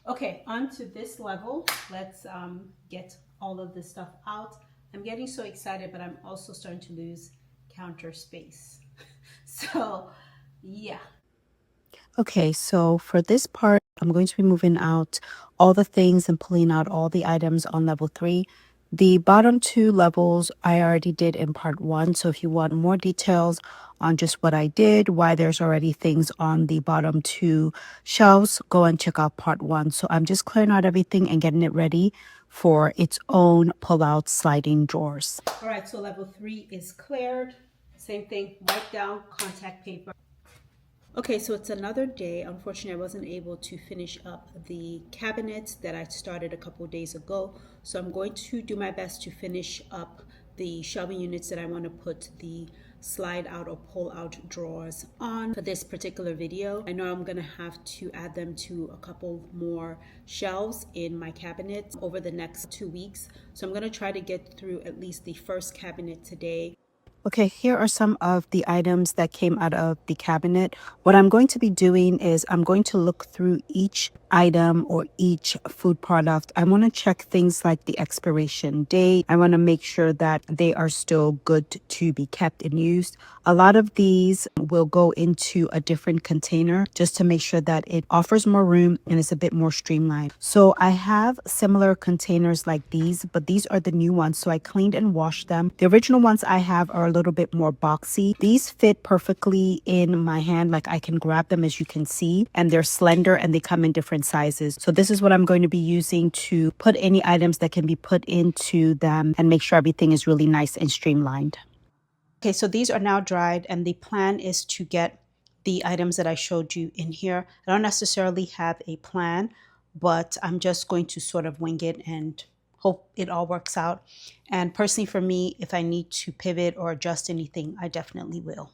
Okay, on to this level. Let's get all of this stuff out. I'm getting so excited, but I'm also starting to lose counter space. So, yeah. Okay, so for this part, I'm going to be moving out all the things and pulling out all the items on level 3. The bottom 2 levels I already did in part 1. So if you want more details on just what I did, why there's already things on the bottom 2 shelves, go and check out part 1. So I'm just clearing out everything and getting it ready for its own pull-out sliding drawers. All right, so level 3 is cleared. Same thing, wipe down contact paper. Okay, so it's another day. Unfortunately, I wasn't able to finish up the cabinets that I started a couple of days ago. So I'm going to do my best to finish up the shelving units that I want to put the slide out or pull out drawers on for this particular video. I know I'm going to have to add them to a couple more shelves in my cabinet over the next 2 weeks. So I'm going to try to get through at least the first cabinet today. Okay, here are some of the items that came out of the cabinet. What I'm going to be doing is I'm going to look through each item or each food product. I want to check things like the expiration date. I want to make sure that they are still good to be kept and used. A lot of these will go into a different container just to make sure that it offers more room and is a bit more streamlined. So I have similar containers like these, but these are the new ones. So I cleaned and washed them. The original ones I have are a little bit more boxy. These fit perfectly in my hand. Like I can grab them, as you can see, and they're slender and they come in different sizes. So this is what I'm going to be using to put any items that can be put into them and make sure everything is really nice and streamlined. Okay, so these are now dried and the plan is to get the items that I showed you in here. I don't necessarily have a plan, but I'm just going to sort of wing it and hope it all works out. And personally for me, if I need to pivot or adjust anything, I definitely will.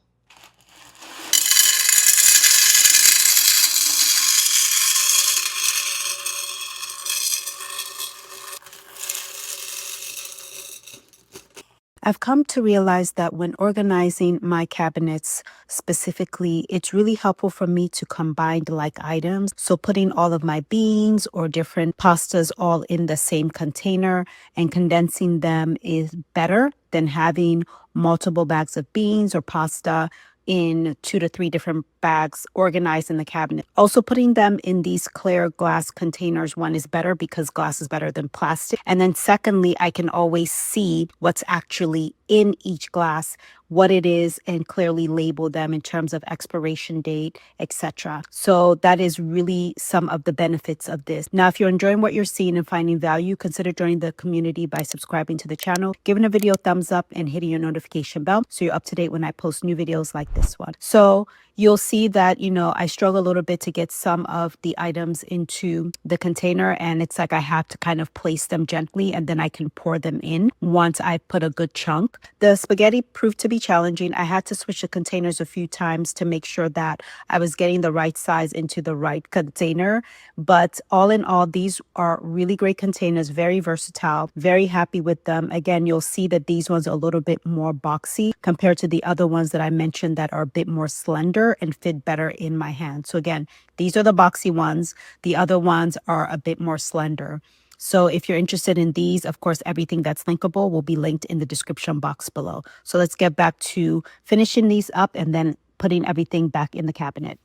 I've come to realize that when organizing my cabinets specifically, it's really helpful for me to combine like items. So putting all of my beans or different pastas all in the same container and condensing them is better than having multiple bags of beans or pasta in 2 to 3 different bags organized in the cabinet. Also putting them in these clear glass containers, one is better because glass is better than plastic. And then secondly, I can always see what's actually in each glass, what it is, and clearly label them in terms of expiration date, etc. So that is really some of the benefits of this. Now, if you're enjoying what you're seeing and finding value, consider joining the community by subscribing to the channel, giving a video a thumbs up, and hitting your notification bell so you're up to date when I post new videos like this one. So you'll see that, I struggle a little bit to get some of the items into the container, and it's like I have to kind of place them gently and then I can pour them in once I put a good chunk. The spaghetti proved to be challenging. I had to switch the containers a few times to make sure that I was getting the right size into the right container. But all in all, these are really great containers, very versatile, very happy with them. Again, you'll see that these ones are a little bit more boxy compared to the other ones that I mentioned that are a bit more slender and fit better in my hand. So again, these are the boxy ones. The other ones are a bit more slender. So if you're interested in these, of course, everything that's linkable will be linked in the description box below. So let's get back to finishing these up and then putting everything back in the cabinet.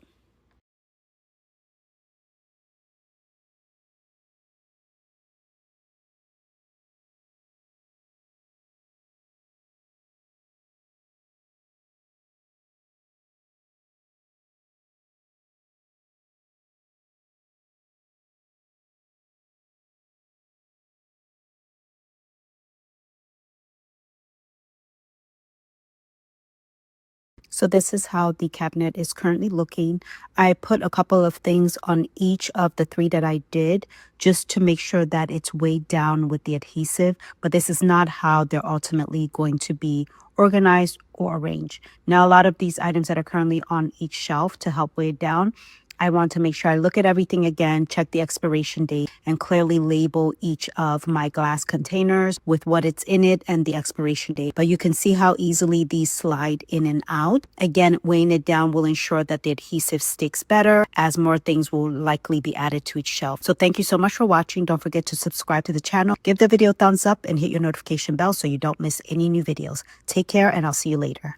So this is how the cabinet is currently looking. I put a couple of things on each of the 3 that I did just to make sure that it's weighed down with the adhesive, but this is not how they're ultimately going to be organized or arranged. Now, a lot of these items that are currently on each shelf to help weigh it down, I want to make sure I look at everything again, check the expiration date, and clearly label each of my glass containers with what it's in it and the expiration date. But you can see how easily these slide in and out. Again, weighing it down will ensure that the adhesive sticks better, as more things will likely be added to each shelf. So thank you so much for watching. Don't forget to subscribe to the channel, give the video a thumbs up, and hit your notification bell so you don't miss any new videos. Take care, and I'll see you later.